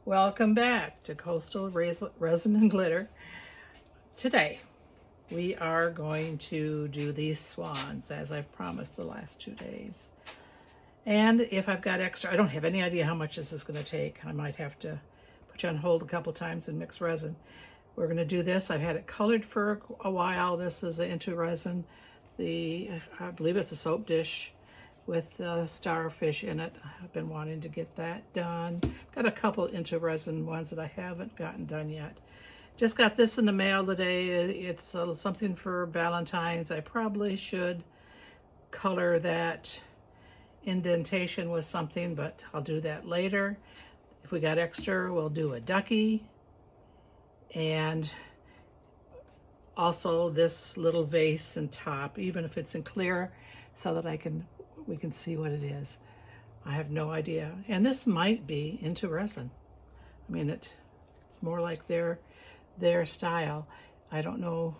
Welcome back to Coastal Resin and Glitter. Today we are going to do these swans as I've promised the last 2 days. And if I've got extra, I don't have any idea how much this is going to take. I might have to put you on hold a couple times and mix resin. We're going to do this. I've had it colored for a while. This is the IntoResin. I believe it's a soap dish with starfish in it. I've been wanting to get that done. Got a couple IntoResin ones that I haven't gotten done yet. Just got this in the mail today. It's something for Valentine's. I probably should color that indentation with something, but I'll do that later. If we got extra, we'll do a ducky. And also this little vase and top, even if it's in clear, so that we can see what it is. I have no idea. And this might be IntoResin. I mean, it's more like their style. I don't know.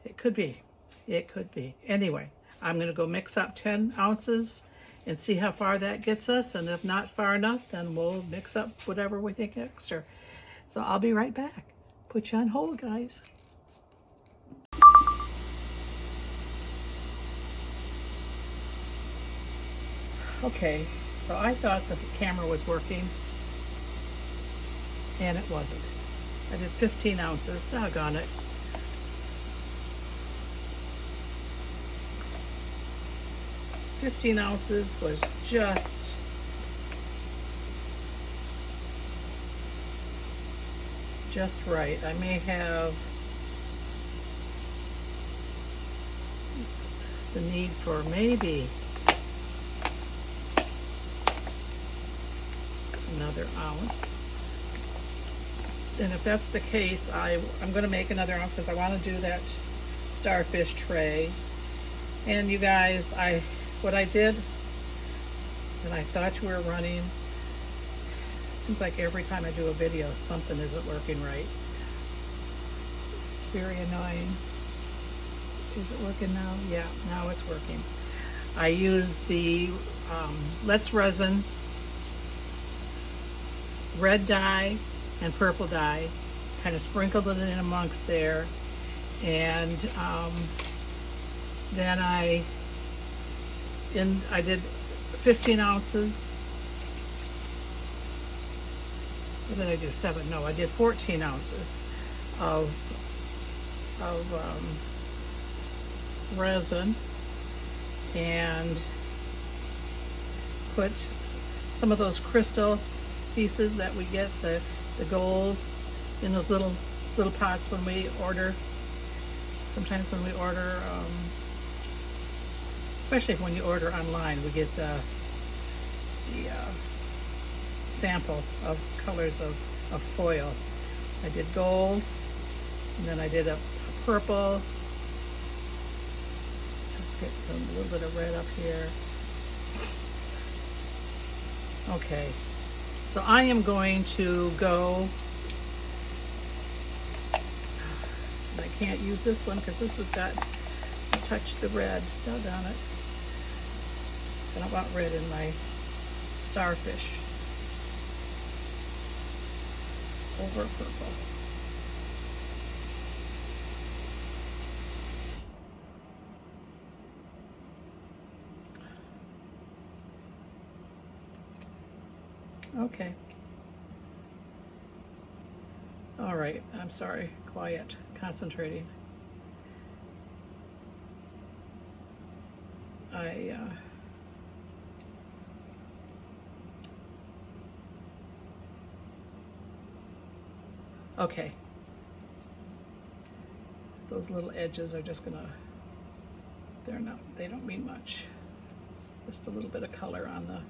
It could be. It could be. Anyway, I'm going to go mix up 10 ounces and see how far that gets us. And if not far enough, then we'll mix up whatever we think extra. So I'll be right back. Put you on hold, guys. Okay, so I thought the camera was working, and it wasn't. I did 15 ounces, doggone it. $15 was just right. I may have the need for maybe another ounce. And if that's the case, I'm going to make another ounce because I want to do that starfish tray. And you guys, what I did, and I thought you were running, seems like every time I do a video, something isn't working right. It's very annoying. Is it working now? Yeah, now it's working. I use the Let's Resin red dye and purple dye, kind of sprinkled it in amongst there, and then I did 15 ounces. What did I do? 7? No, I did 14 ounces of resin, and put some of those crystal pieces that we get, the gold, in those little pots when we order. Sometimes when we order, especially when you order online, we get the sample of colors of foil. I did gold, and then I did a purple. Let's get a little bit of red up here. Okay, so I am going to go, and I can't use this one because this has got to touch the red. Doggone it. I don't want red in my starfish. Over purple. Okay. All right, I'm sorry, quiet, concentrating. Okay. Those little edges are just gonna, they don't mean much. Just a little bit of color on the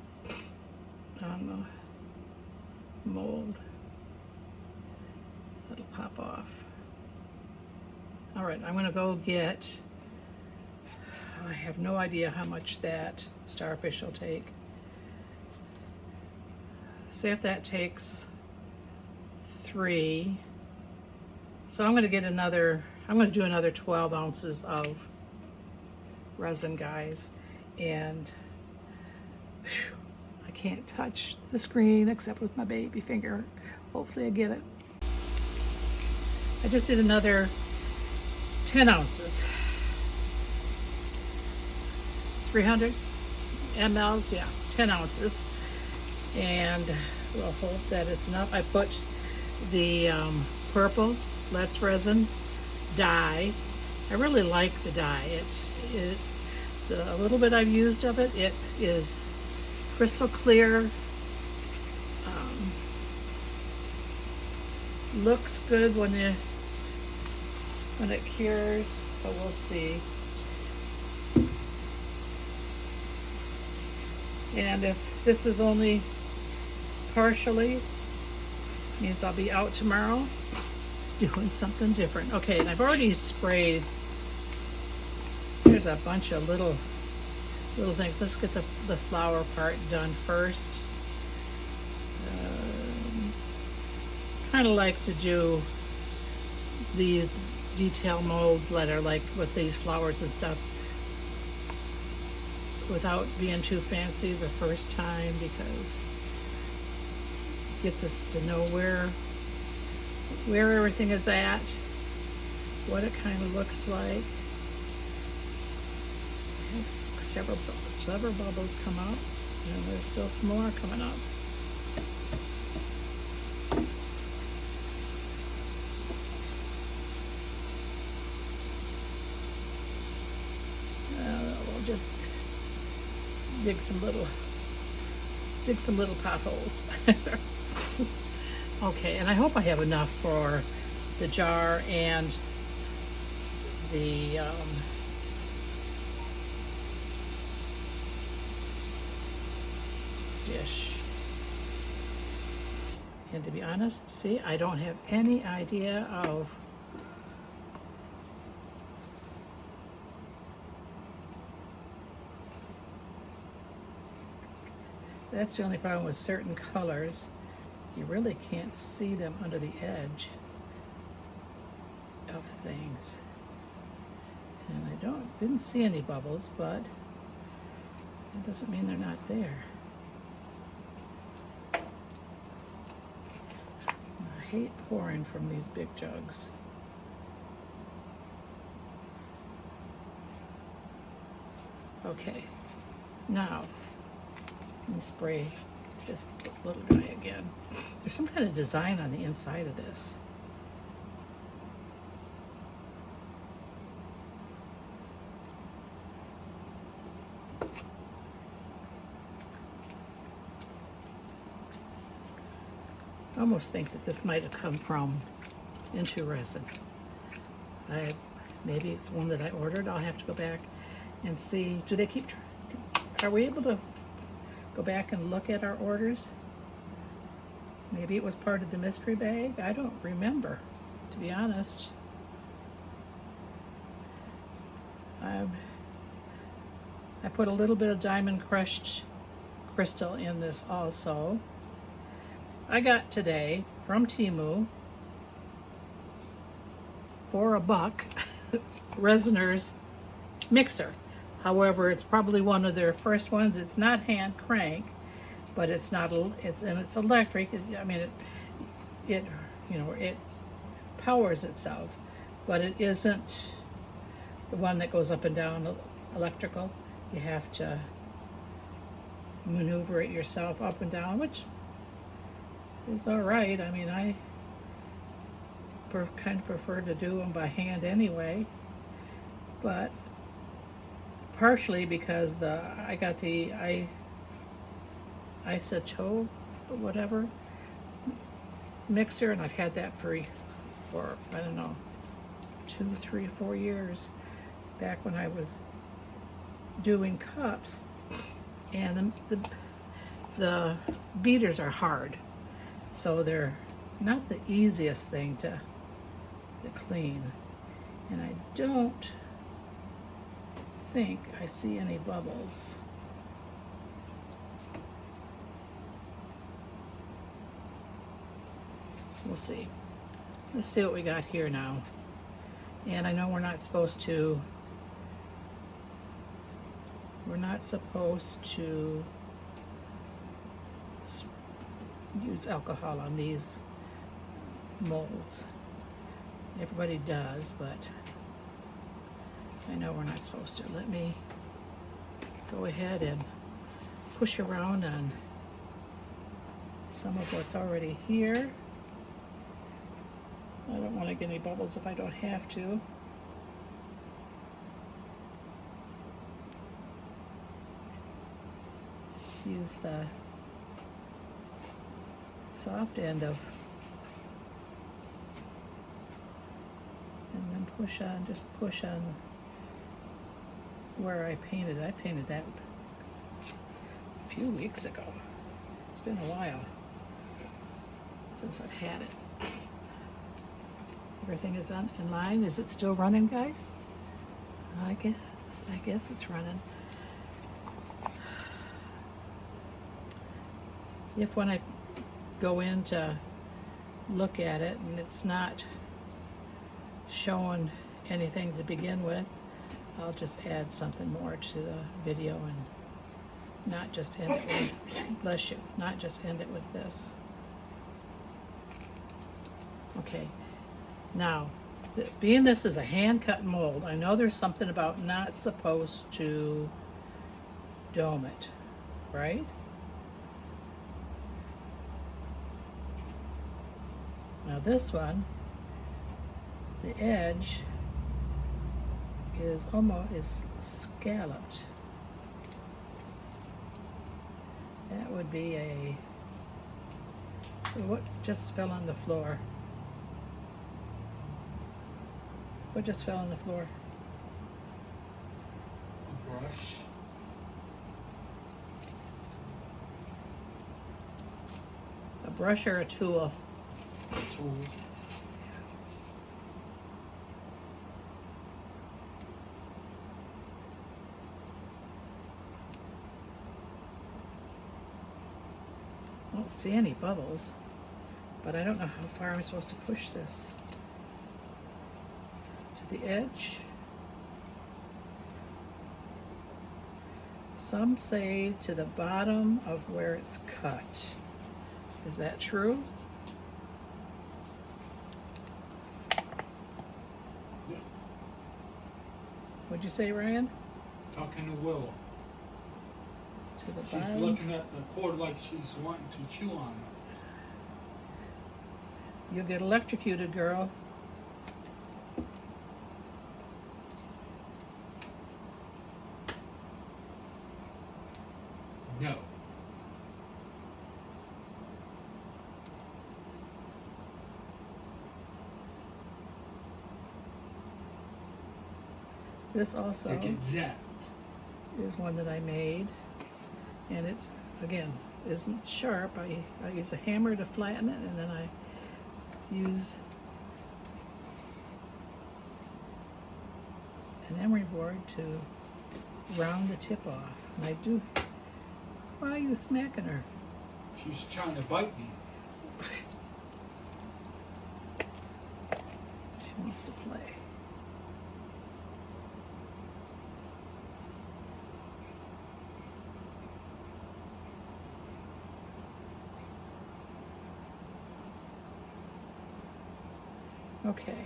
mold. That'll pop off. All right, I'm gonna go get, I have no idea how much that starfish will take. See if that takes 3. So I'm gonna do another 12 ounces of resin, guys. And whew, I can't touch the screen except with my baby finger. Hopefully I get it. I just did another 10 ounces. 300 mLs, yeah, 10 ounces. And we'll hope that it's enough. I put the purple Let's Resin dye. I really like the dye. The little bit I've used of it, it is crystal clear. Looks good when it cures, so we'll see. And if this is only partially, means I'll be out tomorrow doing something different. Okay, and I've already sprayed. There's a bunch of little things. Let's get the flower part done first. Kind of like to do these detail molds that are like with these flowers and stuff without being too fancy the first time, because it gets us to know where everything is at, what it kind of looks like. Several bubbles come out, and there's still some more coming up. We'll just dig some little potholes. Okay, and I hope I have enough for the jar and the dish. And to be honest, see, I don't have any idea of that's the only problem with certain colors. You really can't see them under the edge of things. And I didn't see any bubbles, but that doesn't mean they're not there. I hate pouring from these big jugs. Okay, now let me spray this little guy again. There's some kind of design on the inside of this. I almost think that this might have come from IntoResin. Maybe it's one that I ordered. I'll have to go back and see. Do they keep? Are we able to go back and look at our orders? Maybe it was part of the mystery bag. I don't remember, to be honest. I put a little bit of diamond crushed crystal in this also. I got today from Temu for $1 Resiner's mixer. However, it's probably one of their first ones. It's not hand crank, but it's electric. I mean, it powers itself, but it isn't the one that goes up and down electrical. You have to maneuver it yourself up and down, which is all right. I mean, I kind of prefer to do them by hand anyway, but partially because I got the isotope or whatever mixer, and I've had that for I don't know, 2, 3, 4 years, back when I was doing cups, and the beaters are hard, so they're not the easiest thing to clean, and I don't think I see any bubbles. We'll see. Let's see what we got here now. And I know we're not supposed to use alcohol on these molds. Everybody does, but I know we're not supposed to. Let me go ahead and push around on some of what's already here. I don't want to get any bubbles if I don't have to. Use the soft end of, and then push on, just push on where I painted. I painted that a few weeks ago. It's been a while since I've had it. Everything is in line. Is it still running, guys? I guess it's running. If when I go in to look at it and it's not showing anything to begin with, I'll just add something more to the video and not just end it with, bless you, not just end it with this. Okay, now, being this is a hand-cut mold, I know there's something about not supposed to dome it, right? Now this one, the edge is almost scalloped. That would be a, what just fell on the floor? What just fell on the floor? A brush. A brush or a tool? Tool. I don't see any bubbles, but I don't know how far I'm supposed to push this. To the edge. Some say to the bottom of where it's cut. Is that true? Yeah. What'd you say, Ryan? Talking to Willow. To the She's bottom? looking at the cord like she's wanting to chew on it. You'll get electrocuted, girl. No. This also Like exact. is one that I made, and it, again, isn't sharp. I use a hammer to flatten it, and then I use an emery board to round the tip off. And I do. Why are you smacking her? She's trying to bite me. She wants to play. Okay,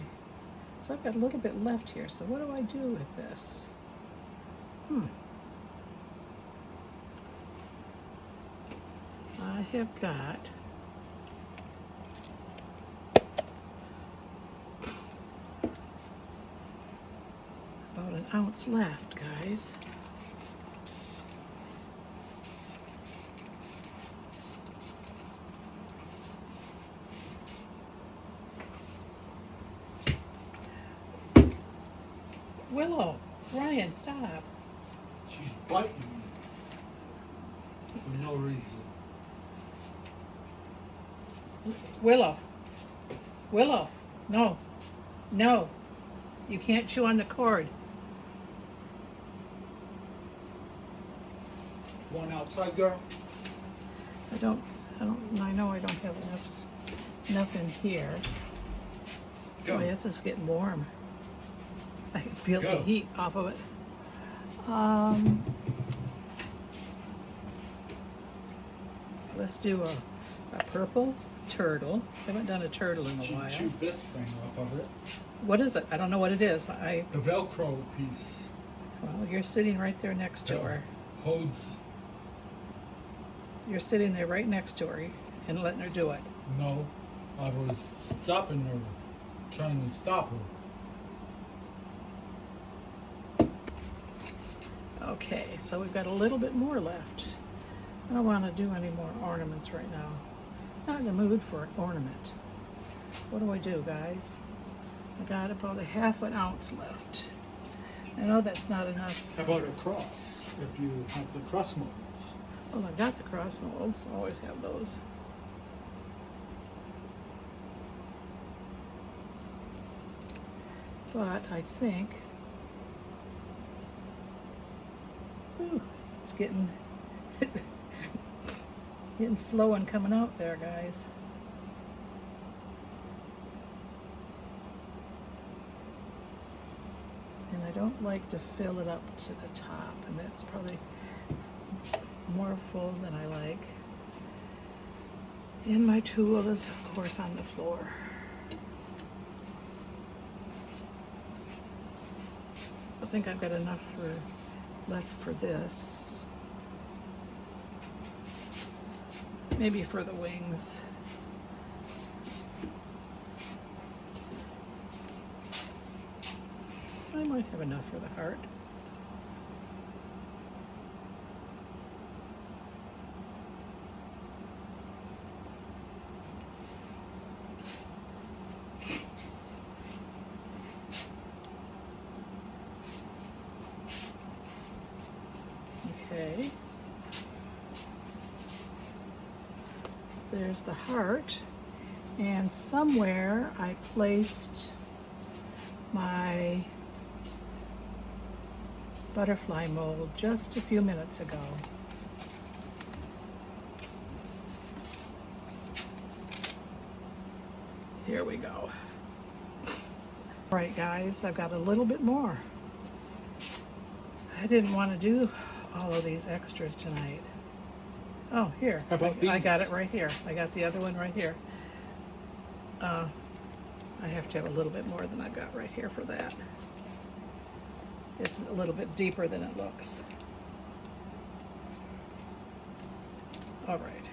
so I've got a little bit left here, so what do I do with this? I have got about an ounce left, guys. Willow, Ryan, stop. She's biting me. For no reason. Willow, Willow, no, no, you can't chew on the cord. One outside, girl. I know I don't have enough in here. Go. Oh, it's just getting warm. I can feel Go. the heat off of it. Let's do A purple turtle. Haven't done a turtle in a She while. chewed this thing off of it. What is it? I don't know what it is. The Velcro piece. Well, you're sitting right there next to her. Holds. You're sitting there right next to her and letting her do it. No, I was stopping her, trying to stop her. Okay, so we've got a little bit more left. I don't want to do any more ornaments right now. Not in the mood for an ornament. What do I do, guys? I got about a ½ ounce left. I know that's not enough. How about a cross? If you have the cross molds. Well, I've got the cross molds. I always have those. But I think, whew, it's getting getting slow and coming out there, guys. And I don't like to fill it up to the top, and that's probably more full than I like. And my tool is, of course, on the floor. I think I've got enough left for this. Maybe for the wings. I might have enough for the heart. Okay. There's the heart, and somewhere I placed my butterfly mold just a few minutes ago. Here we go. All right, guys, I've got a little bit more. I didn't want to do all of these extras tonight. Oh, here. How about I got these? it right here. I got the other one right here. I have to have a little bit more than I've got right here for that. It's a little bit deeper than it looks. All right.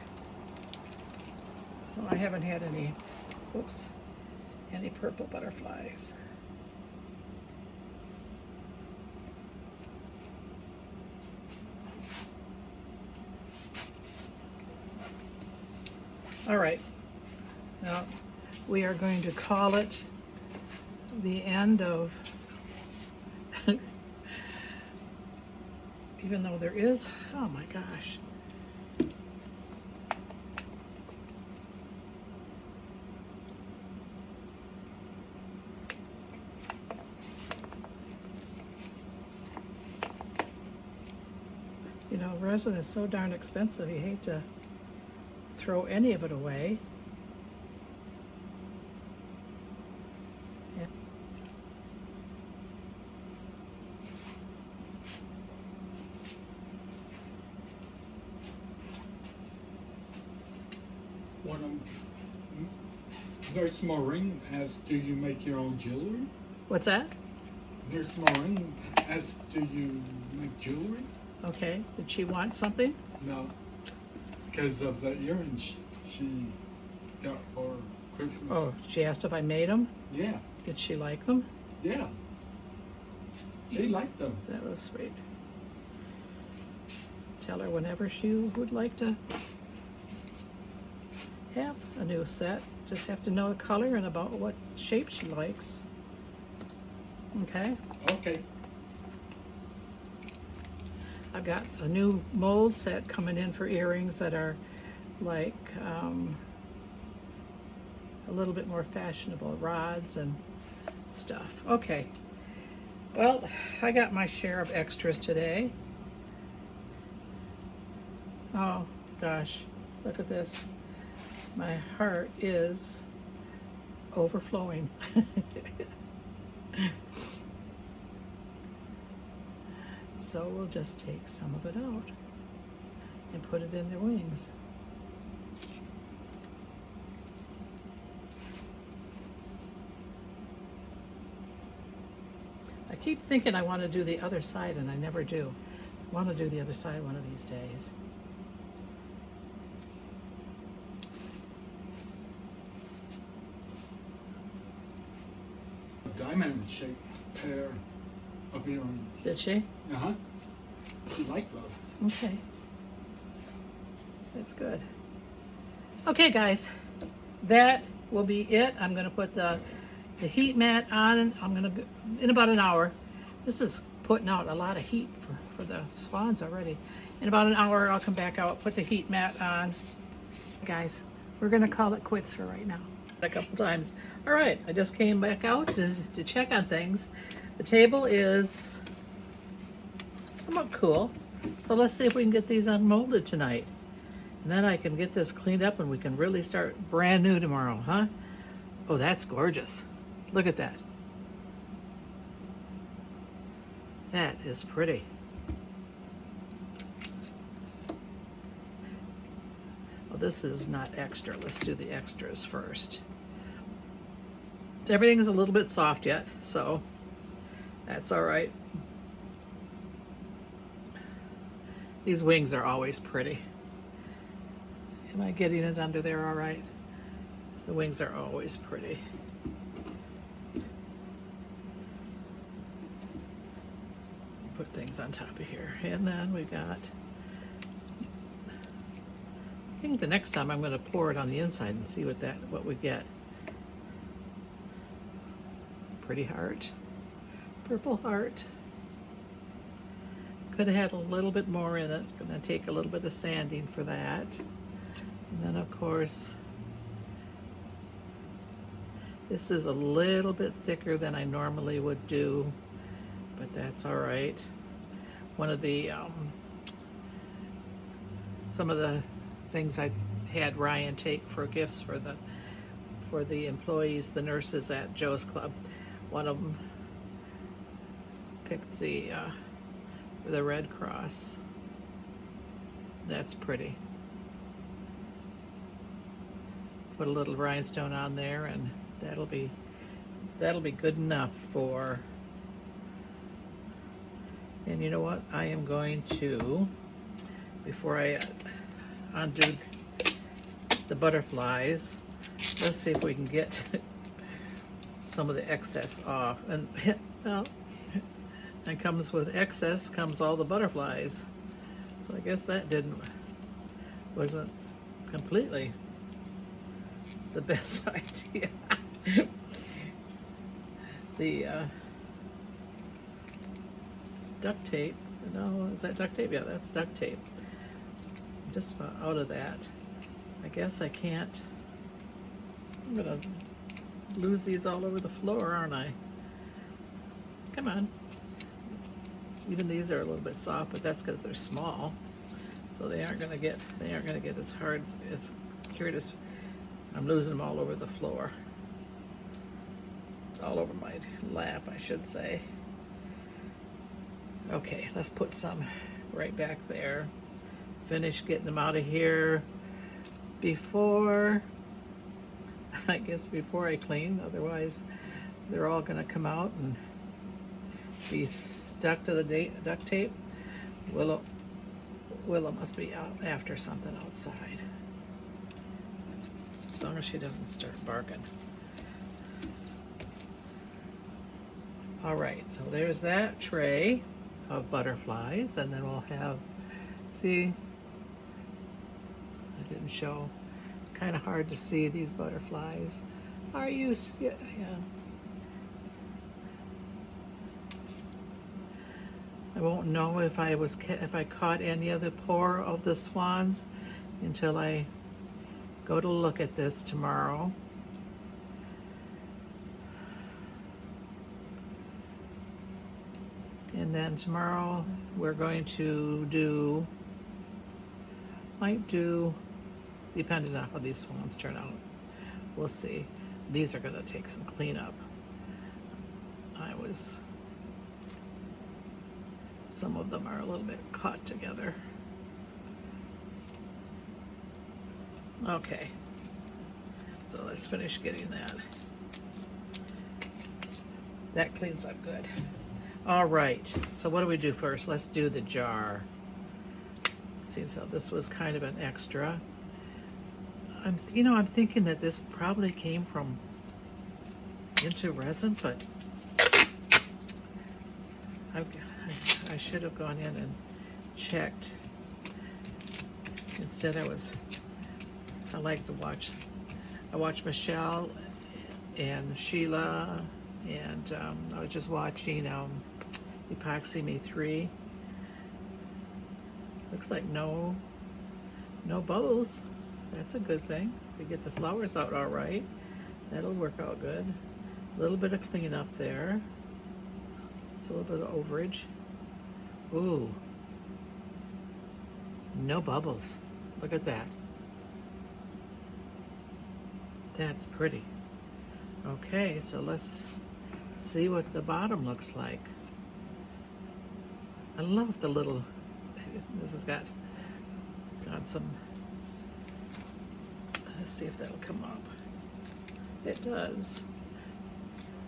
Well, I haven't had any, oops, any purple butterflies. All right, now we are going to call it the end of, even though there is, oh my gosh. You know, resin is so darn expensive, you hate to throw any of it away. Yeah. Nurse Maureen asks, do you make your own jewelry? What's that? Nurse Maureen asks, do you make jewelry? Okay, did she want something? No. Because of the earrings she got for Christmas. Oh, she asked if I made them. Yeah, Did she like them? yeah. She liked them. That was sweet. Tell her whenever she would like to have a new set. Just have to know the color and about what shape she likes. Okay? Okay. I've got a new mold set coming in for earrings that are like a little bit more fashionable, rods and stuff. Okay, well, I got my share of extras today. Oh gosh, look at this. My heart is overflowing. So we'll just take some of it out and put it in their wings. keep thinking I want to do the other side and I never do. I want to do the other side one of these days. A diamond-shaped pair of earrings. Did she? Uh-huh. She liked those. Okay. That's good. Okay, guys. That will be it. I'm going to put the heat mat on, and I'm going to, in about an hour. This is putting out a lot of heat for the swans already. In about an hour, I'll come back out, put the heat mat on. Guys, we're going to call it quits for right now. A couple times. All right, I just came back out to check on things. The table is somewhat cool. So let's see if we can get these unmolded tonight. And then I can get this cleaned up and we can really start brand new tomorrow, huh? Oh, that's gorgeous. Look at that. That is pretty. Well, this is not extra. Let's do the extras first. Everything's a little bit soft yet, so that's all right. These wings are always pretty. Am I getting it under there all right? The wings are always pretty. Put things on top of here. And then we got, I think the next time I'm going to pour it on the inside and see what we get. Pretty heart. Purple heart. Could have had a little bit more in it. Gonna take a little bit of sanding for that. And then of course, this is a little bit thicker than I normally would do, but that's all right. One of the, some of the things I had Ryan take for gifts for the employees, the nurses at Joe's Club. One of them picked the Red Cross. That's pretty. Put a little rhinestone on there, and that'll be good enough for. And you know what? I am going to, before I undo the butterflies, let's see if we can get some of the excess off. And well, and comes with excess comes all the butterflies. So I guess that wasn't completely the best idea. The duct tape, no, is that duct tape? Yeah, that's duct tape. I'm just about out of that. I guess I can't, I'm gonna lose these all over the floor, aren't I? Come on. Even these are a little bit soft, but that's because they're small. So they aren't gonna get as hard, as cured as, I'm losing them all over the floor. All over my lap, I should say. Okay, let's put some right back there. Finish getting them out of here before, I guess before I clean, otherwise they're all gonna come out and be stuck to the duct tape. Willow must be out after something outside. As long as she doesn't start barking. All right, so there's that tray of butterflies, and then we'll have, see, I didn't show, kind of hard to see these butterflies. Are you, yeah. I won't know if I caught any of the pour of the swans until I go to look at this tomorrow. And then tomorrow we're going to might do, depending on how these swans turn out. We'll see. These are gonna take some cleanup. Some of them are a little bit caught together. Okay, so let's finish getting that. That cleans up good. All right, so what do we do first? Let's do the jar. See, so this was kind of an extra. I'm thinking that this probably came from IntoResin, but I should have gone in and checked. Instead, I like to watch. I watch Michelle and Sheila, and I was just watching Epoxy Me 3. Looks like no bubbles. That's a good thing. We get the flowers out all right. That'll work out good. A little bit of cleanup there. It's a little bit of overage. Ooh. No bubbles. Look at that. That's pretty. Okay, so let's see what the bottom looks like. I love the little, this has got some, let's see if that'll come up. It does.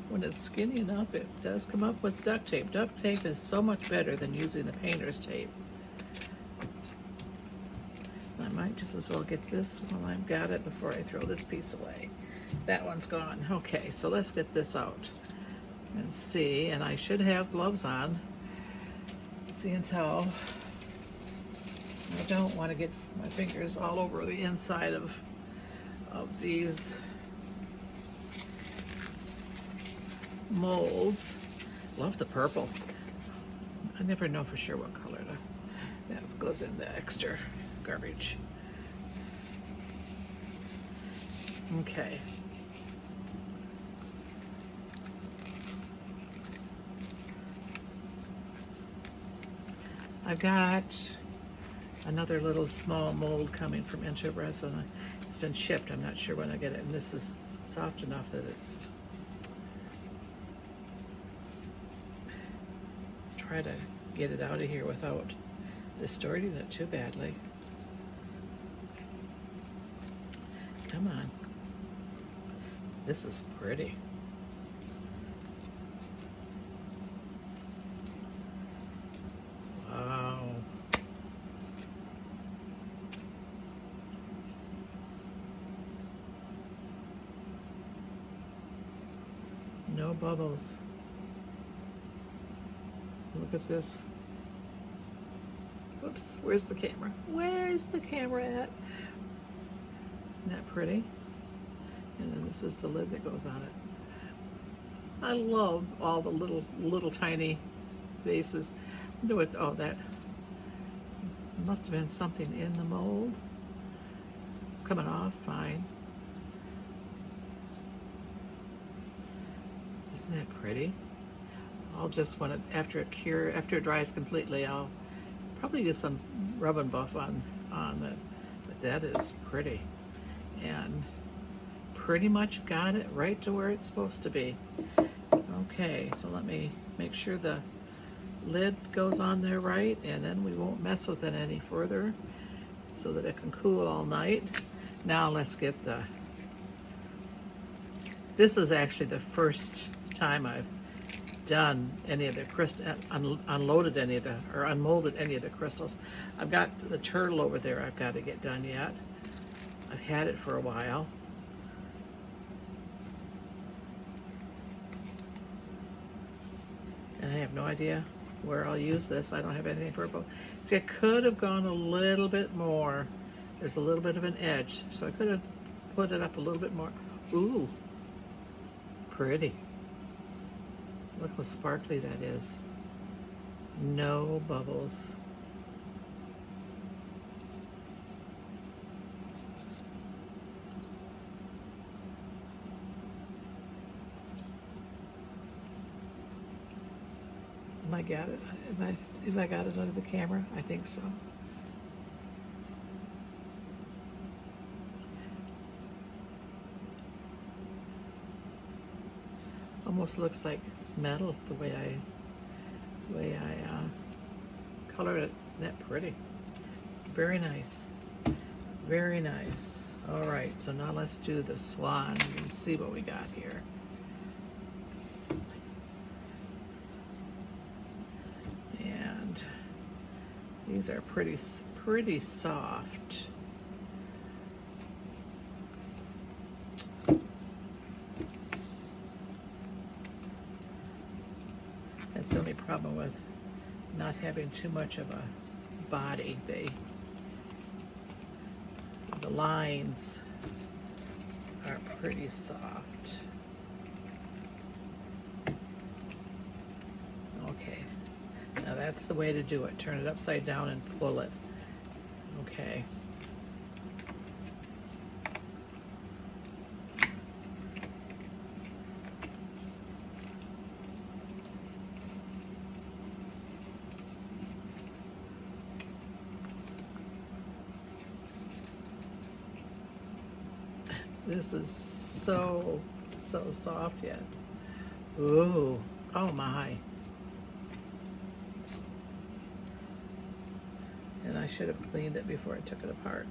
When it's skinny enough, it does come up with duct tape. Duct tape is so much better than using the painter's tape. I might just as well get this while I've got it before I throw this piece away. That one's gone. Okay, so let's get this out and see. And I should have gloves on. Seeing how I don't want to get my fingers all over the inside of these molds. Love the purple. I never know for sure what color that goes in the extra garbage. Okay. I've got another little small mold coming from IntoResin. It's been shipped. I'm not sure when I get it. And this is soft enough that it's... Try to get it out of here without distorting it too badly. Come on. This is pretty. Wow. No bubbles. Look at this. Whoops, where's the camera? Where's the camera at? Isn't that pretty? And then this is the lid that goes on it. I love all the little tiny vases. I wonder what, oh, that must have been something in the mold. It's coming off fine. Isn't that pretty? I'll just want it, after it dries completely, I'll probably use some rub and buff on it. But that is pretty. And pretty much got it right to where it's supposed to be. Okay, so let me make sure the lid goes on there right, and then we won't mess with it any further so that it can cool all night. Now let's get this is actually the first time I've done any of the unloaded any of the, or unmolded any of the crystals. I've got the turtle over there I've got to get done yet. I've had it for a while. And I have no idea where I'll use this. I don't have anything for it. See, I could have gone a little bit more. There's a little bit of an edge, so I could have put it up a little bit more. Ooh, pretty. Look how sparkly that is. No bubbles. Have I got it? Have I got it under the camera? I think so. Almost looks like metal the way I colored it. Isn't that pretty? Very nice. Very nice. All right, so now let's do the swans and see what we got here. These are pretty soft. That's the only problem with not having too much of a body. The lines are pretty soft. Okay, now that's the way to do it. Turn it upside down and pull it. Okay. This is so soft yet. Ooh, oh my. And I should have cleaned it before I took it apart.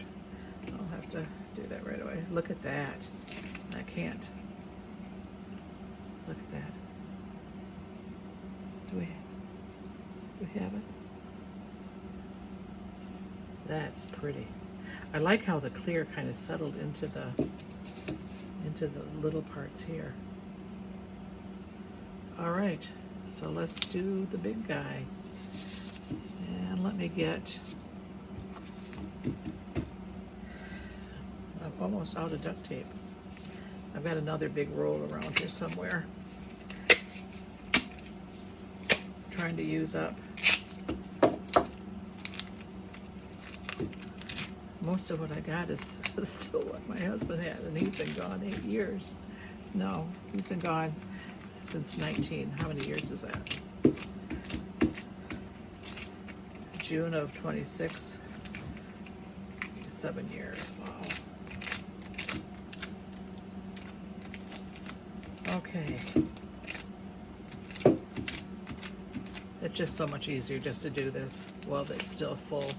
I'll have to do that right away. Look at that. I can't. Look at that. Do we have it? That's pretty. I like how the clear kind of settled into the little parts here. All right, so let's do the big guy. And let me get, I'm almost out of duct tape. I've got another big roll around here somewhere. Trying to use up most of what I got is still what my husband had, and he's been gone 8 years. No, he's been gone since 19. How many years is that? June of 26. 7 years. Wow. Okay. It's just so much easier just to do this while it's still full.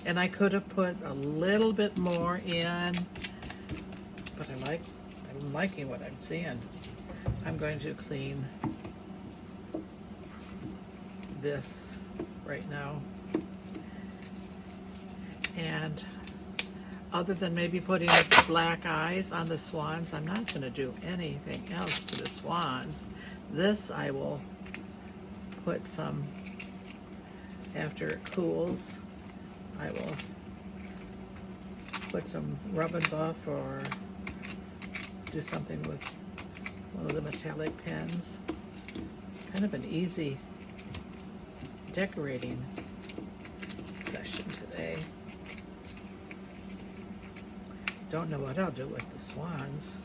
And I could have put a little bit more in, but I'm liking what I'm seeing. I'm going to clean this right now. And other than maybe putting black eyes on the swans, I'm not going to do anything else to the swans. This I will put some, after it cools, I will put some rub and buff or do something with one of the metallic pens. Kind of an easy decorating session today. Don't know what I'll do with the swans.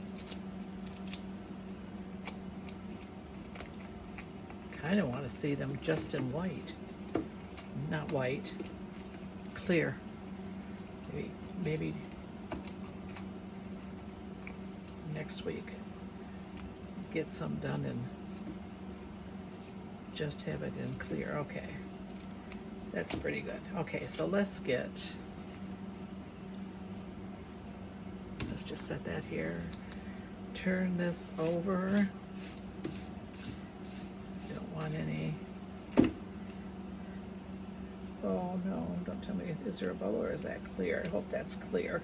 Kind of want to see them just in white. Not white. Clear. Maybe next week get some done and just have it in clear. Okay, that's pretty good. Okay, so let's just set that here. Turn this over. Don't want any. Oh no, don't tell me, is there a bubble or is that clear? I hope that's clear.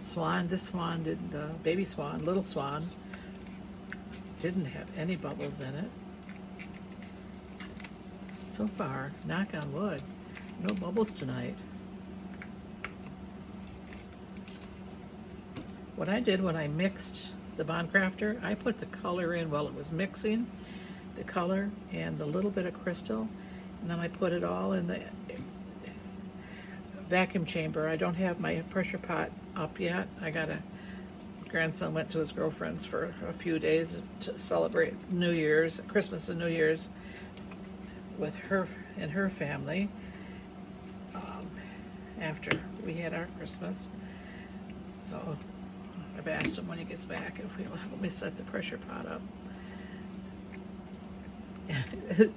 Swan, this swan didn't, baby swan, little swan, didn't have any bubbles in it. So far, knock on wood, no bubbles tonight. What I did when I mixed the Bond Craftor, I put the color in while it was mixing, the color and the little bit of crystal, and then I put it all in the vacuum chamber. I don't have my pressure pot up yet. Grandson went to his girlfriend's for a few days to celebrate New Year's, Christmas and New Year's with her and her family after we had our Christmas. So I've asked him when he gets back if he'll help me set the pressure pot up.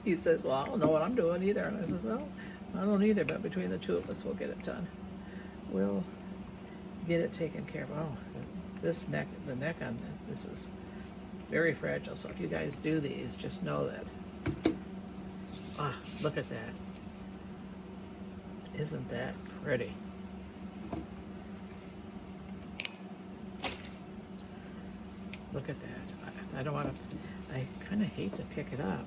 He says, well, I don't know what I'm doing either. And I said, well, I don't either, but between the two of us, we'll get it done. We'll get it taken care of. Oh, the neck on this is very fragile. So if you guys do these, just know that. Ah, look at that. Isn't that pretty? Look at that. I don't want to, I kind of hate to pick it up.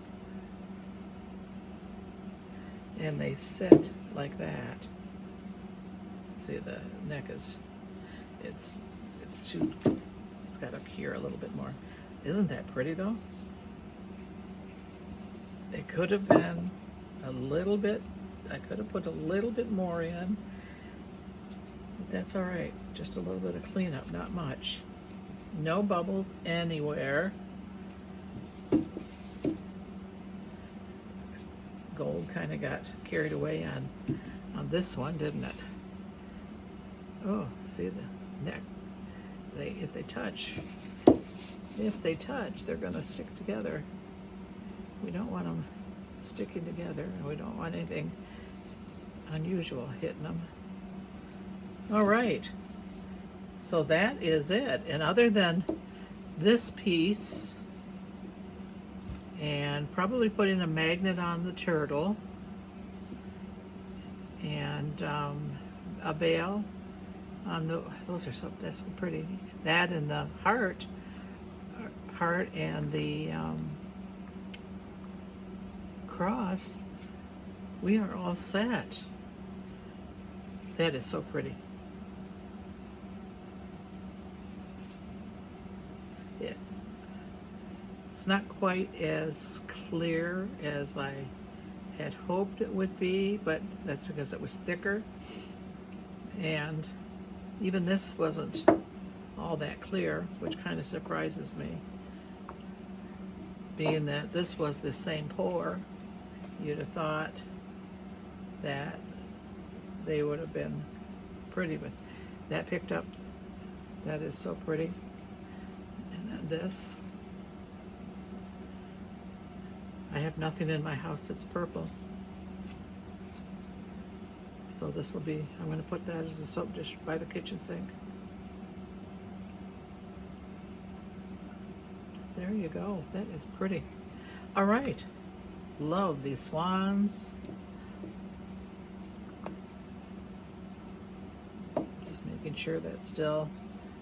And they sit like that. See, the neck is, it's too, it's got up here a little bit more. Isn't that pretty though? It could have been a little bit, I could have put a little bit more in, but that's all right. Just a little bit of cleanup, not much. No bubbles anywhere. Gold kind of got carried away on this one, didn't it? Oh, see the neck. If they touch, they're gonna stick together. We don't want them sticking together, and we don't want anything unusual hitting them. All right, so that is it. And other than this piece, and probably putting a magnet on the turtle, and a bail on the, those are so, that's so pretty. That and the heart and the cross, we are all set. That is so pretty. It's not quite as clear as I had hoped it would be, but that's because it was thicker. And even this wasn't all that clear, which kind of surprises me. Being that this was the same pour, you'd have thought that they would have been pretty, but that picked up. That is so pretty. And then this. I have nothing in my house that's purple. So this will be, I'm going to put that as a soap dish by the kitchen sink. There you go. That is pretty. All right. Love these swans. Just making sure that still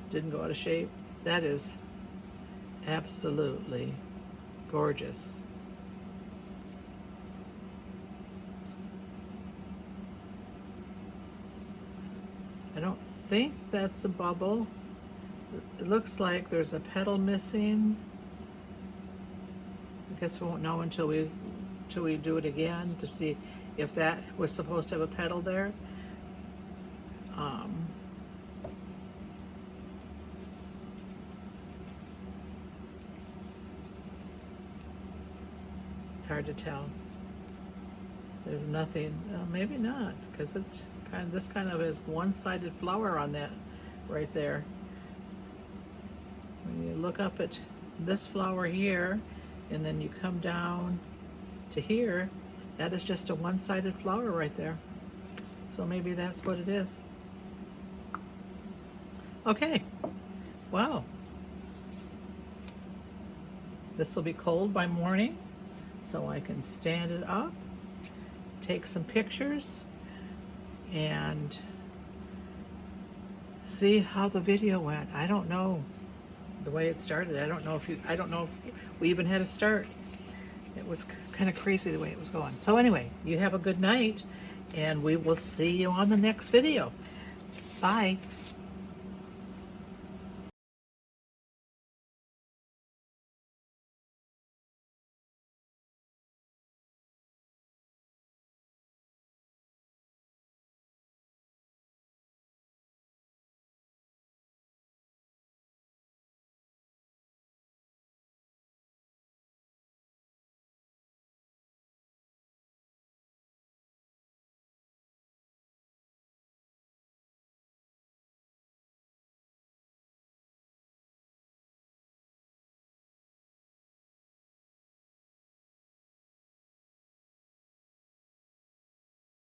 didn't go out of shape. That is absolutely gorgeous. I don't think that's a bubble. It looks like there's a petal missing. I guess we won't know until we do it again to see if that was supposed to have a petal there. It's hard to tell. There's nothing, maybe not, because it's kind of, this kind of is one-sided flower on that right there. When you look up at this flower here, and then you come down to here, that is just a one-sided flower right there. So maybe that's what it is. Okay, wow. This will be cold by morning, so I can stand it up, take some pictures, and see how the video went. I don't know the way it started. I don't know if we even had a start. It was kind of crazy the way it was going. So anyway, you have a good night, and we will see you on the next video. Bye.